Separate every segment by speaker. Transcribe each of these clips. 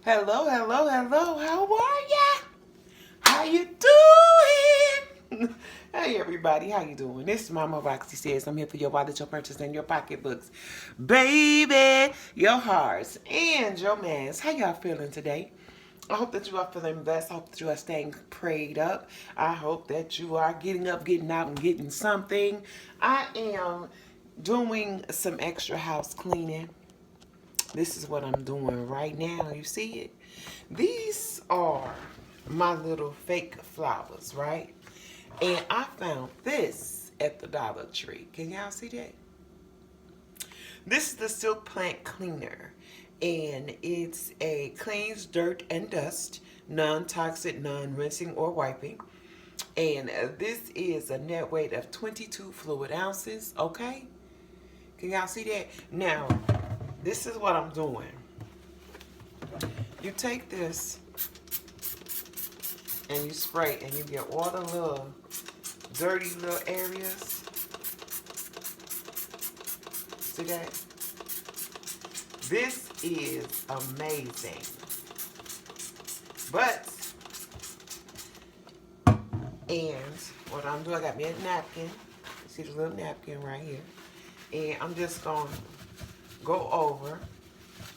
Speaker 1: Hello, hello, hello. How are ya? How you doing? Hey everybody, how you doing? This is Mama Roxy Says. I'm here for your wallet, your purchase, and your pocketbooks. Baby, your hearts and your minds. How y'all feeling today? I hope that you are feeling blessed. I hope that you are staying prayed up. I hope that you are getting up, getting out, and getting something. I am doing some extra house cleaning. This is what I'm doing right now. You see it? These are my little fake flowers, right? And I found this at the Dollar Tree. Can y'all see that? This is the Silk Plant Cleaner. And it's a cleans dirt and dust, non-toxic, non-rinsing or wiping. And this is a net weight of 22 fluid ounces, okay? Can y'all see that? Now, this is what I'm doing. You take this and you spray and you get all the little dirty little areas. See that? This is amazing. But, and what I'm doing, I got me a napkin. See the little napkin right here. And I'm just going to go over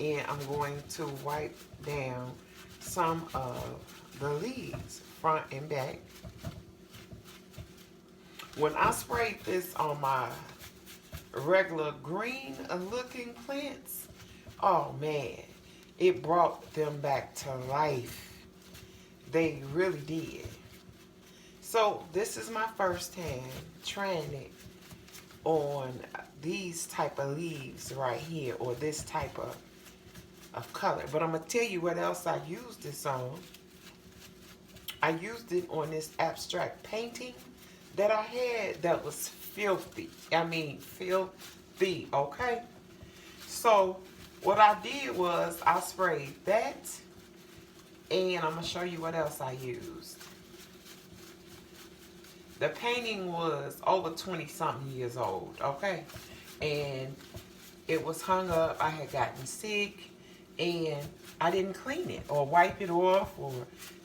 Speaker 1: and I'm going to wipe down some of the leaves, front and back. When I sprayed this on my regular green looking plants, oh man, it brought them back to life. They really did. So this is my first time trying it on these type of leaves right here, or this type of color. But I'm going to tell you what else I used this on. I used it on this abstract painting that I had that was filthy. I mean, filthy, okay? So what I did was I sprayed that, and I'm going to show you what else I used. The painting was over 20-something years old, okay? And it was hung up. I had gotten sick, and I didn't clean it or wipe it off or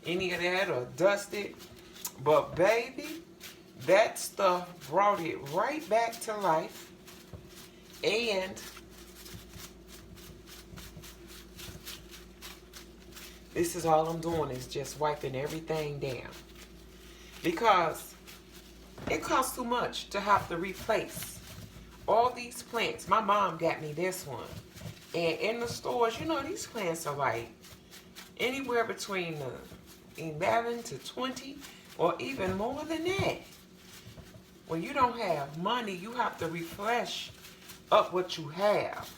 Speaker 1: any of that or dust it. But baby, that stuff brought it right back to life. And this is all I'm doing, is just wiping everything down. Because it costs too much to have to replace all these plants. My mom got me this one. And in the stores, you know, these plants are like anywhere between 11 to 20 or even more than that. When you don't have money, you have to refresh up what you have.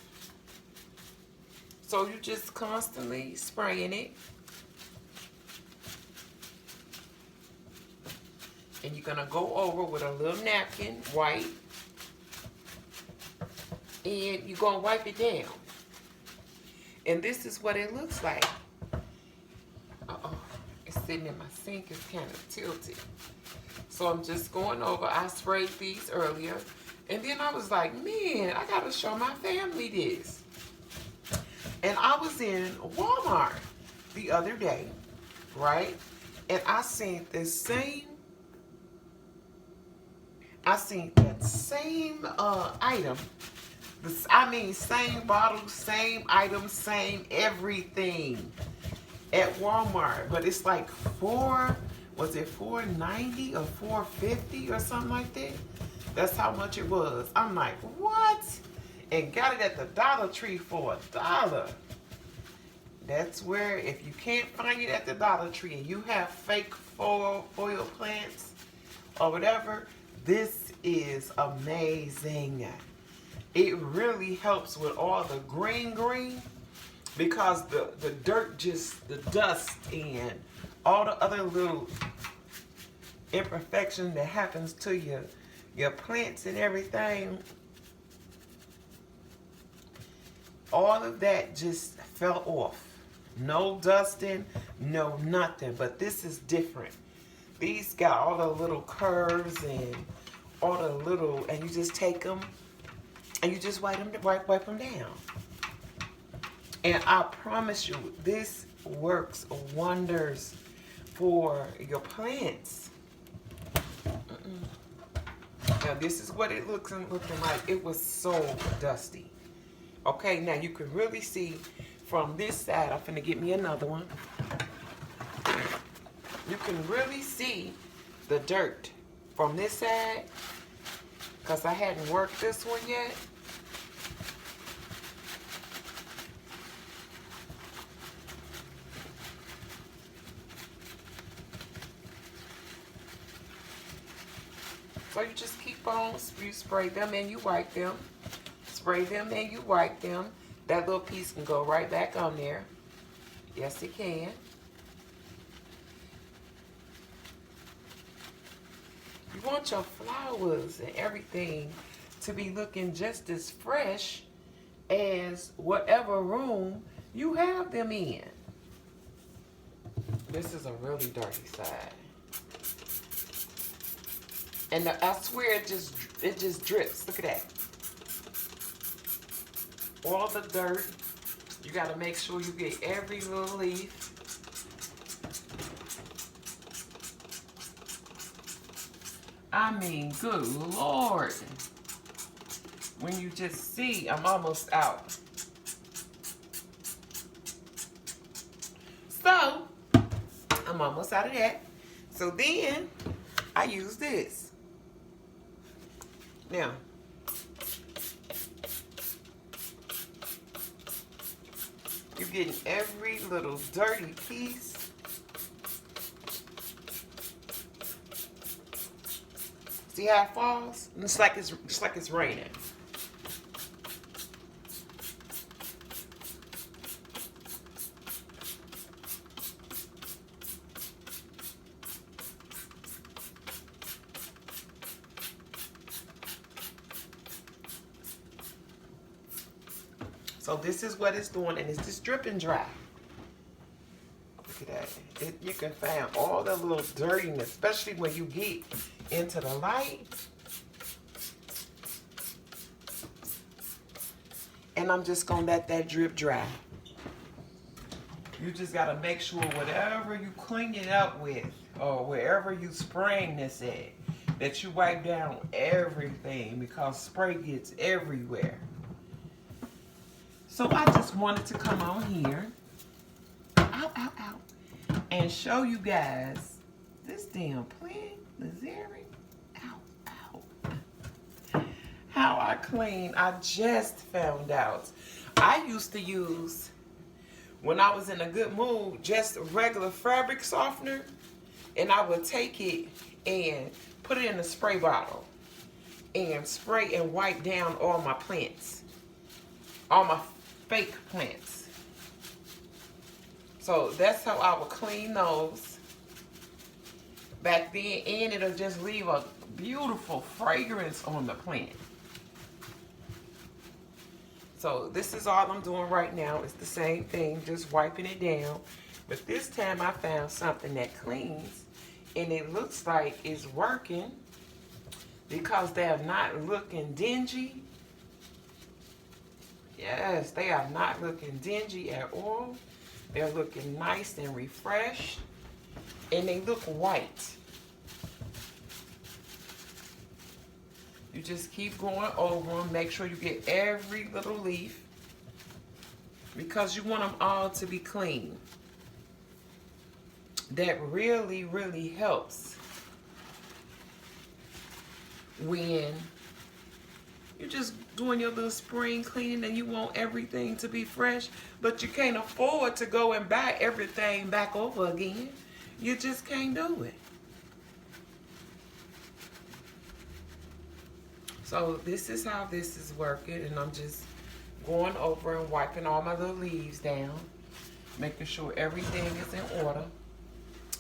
Speaker 1: So you just constantly spraying it. And you're going to go over with a little napkin, white. And you're going to wipe it down. And this is what it looks like. Uh-oh. It's sitting in my sink. It's kind of tilted. So I'm just going over. I sprayed these earlier. And then I was like, man, I got to show my family this. And I was in Walmart the other day, right? And I seen that same item. Same bottle, same item, same everything at Walmart. But it's like was it $4.90 or $4.50 or something like that? That's how much it was. I'm like, what? And got it at the Dollar Tree for $1. That's where, if you can't find it at the Dollar Tree and you have fake foil plants or whatever, this is amazing. It really helps with all the green, because the dirt, just the dust and all the other little imperfection that happens to your plants and everything, all of that just fell off. No dusting, no nothing. But this is different. These got all the little curves and all the little, and you just take them and you just wipe them down. And I promise you, this works wonders for your plants. Now this is what it looking like. It was so dusty. Okay, now you can really see from this side. I'm finna get me another one. You can really see the dirt from this side, because I hadn't worked this one yet. So you just keep on, you spray them and you wipe them. Spray them and you wipe them. That little piece can go right back on there. Yes, it can. You want your flowers and everything to be looking just as fresh as whatever room you have them in. This is a really dirty side. And I swear it just drips. Look at that. All the dirt. You got to make sure you get every little leaf. I mean, good Lord. When you just see, I'm almost out. So, I'm almost out of that. So then, I use this. Now, you're getting every little dirty piece. See how it falls? It's like it's raining. So this is what it's doing, and it's just dripping dry. Look at that. You can find all the little dirtiness, especially when you get into the light. And I'm just gonna let that drip dry. You just gotta make sure whatever you clean it up with, or wherever you spraying this at, that you wipe down everything, because spray gets everywhere. So I just wanted to come on here, and show you guys this damn plant, Lazari, how I clean. I just found out. I used to use, when I was in a good mood, just regular fabric softener, and I would take it and put it in a spray bottle and spray and wipe down all my plants, all my fake plants. So that's how I would clean those back then, and it'll just leave a beautiful fragrance on the plant. So this is all I'm doing right now. It's the same thing, just wiping it down. But this time I found something that cleans, and it looks like it's working because they're not looking dingy. Yes, they are not looking dingy at all. They're looking nice and refreshed, and they look white. You just keep going over them. Make sure you get every little leaf, because you want them all to be clean. That really, really helps when you're just doing your little spring cleaning and you want everything to be fresh, but you can't afford to go and buy everything back over again. You just can't do it. So this is how this is working, and I'm just going over and wiping all my little leaves down, making sure everything is in order.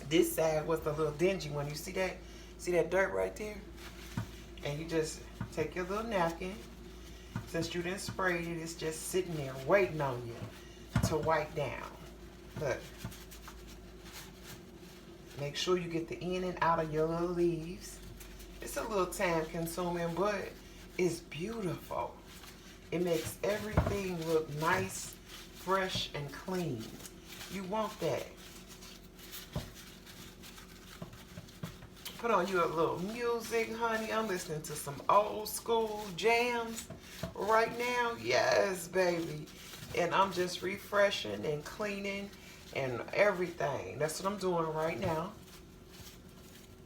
Speaker 1: This side was the little dingy one. You see that? See that dirt right there? And you just take your little napkin. Since you didn't spray it, it's just sitting there waiting on you to wipe down. Look. Make sure you get the in and out of your little leaves. It's a little time consuming, but it's beautiful. It makes everything look nice fresh and clean. You want that. Put on you a little music, honey. I'm listening to some old school jams right now. Yes, baby. And I'm just refreshing and cleaning and everything. That's what I'm doing right now.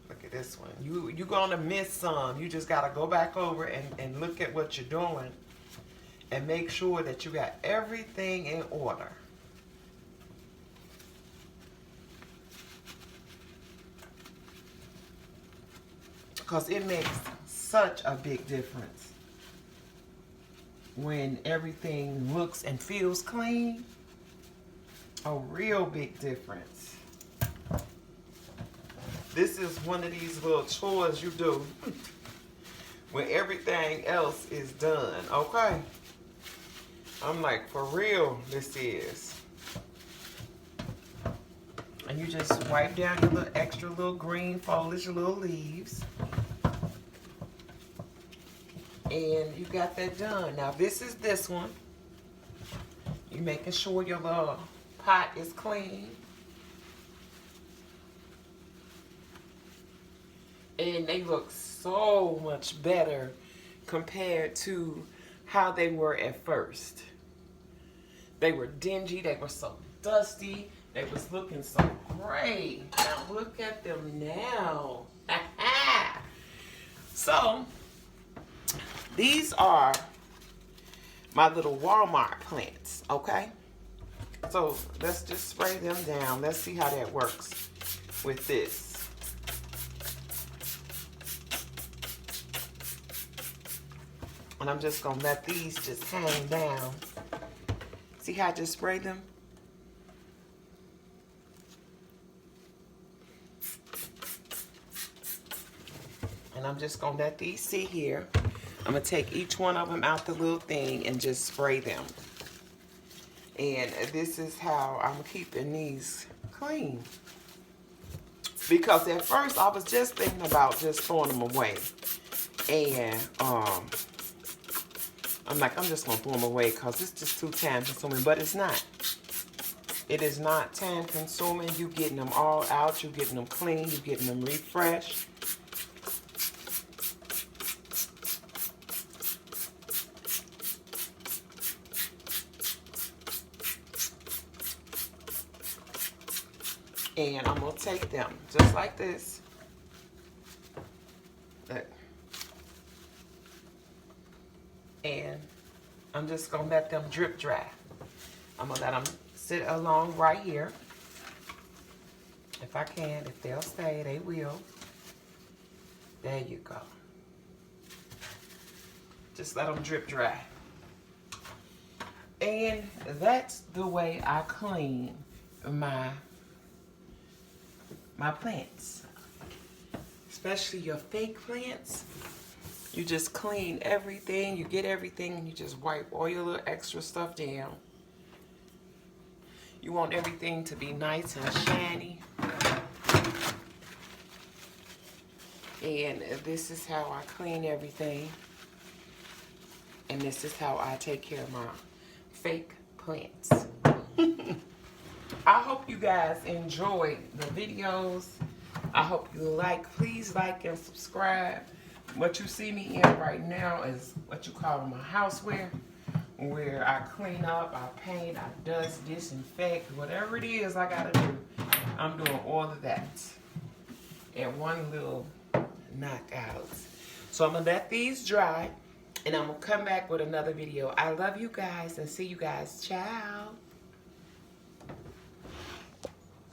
Speaker 1: Look at this one. You're gonna miss some. You just gotta go back over and look at what you're doing and make sure that you got everything in order. Because it makes such a big difference when everything looks and feels clean. A real big difference. This is one of these little chores you do when everything else is done, okay? I'm like, for real, this is. And you just wipe down your little extra little green foliage, your little leaves. And you got that done. Now this is this one. You're making sure your little pot is clean. And they look so much better compared to how they were at first. They were dingy, they were so dusty, they was looking so great. Now look at them now. So, these are my little Walmart plants, okay? So let's just spray them down. Let's see how that works with this. And I'm just gonna let these just hang down. See how I just sprayed them? And I'm just gonna let these sit here. I'm gonna take each one of them out the little thing and just spray them. And this is how I'm keeping these clean. Because at first I was just thinking about just throwing them away. And I'm like, I'm just gonna throw them away because it's just too time consuming, but it's not. It is not time consuming. You getting them all out, you getting them clean, you getting them refreshed. And I'm gonna take them just like this. Look. And I'm just gonna let them drip dry. I'm gonna let them sit along right here. If I can, if they'll stay, they will. There you go. Just let them drip dry. And that's the way I clean my plants. Especially your fake plants. You just clean everything, you get everything, and you just wipe all your little extra stuff down. You want everything to be nice and shiny. And this is how I clean everything. And this is how I take care of my fake plants. I hope you guys enjoyed the videos. I hope you please like and subscribe. What you see me in right now is what you call my houseware, where I clean up, I paint, I dust, disinfect, whatever it is I gotta do. I'm doing all of that in one little knockout. So I'm gonna let these dry, and I'm gonna come back with another video. I love you guys and see you guys. Ciao.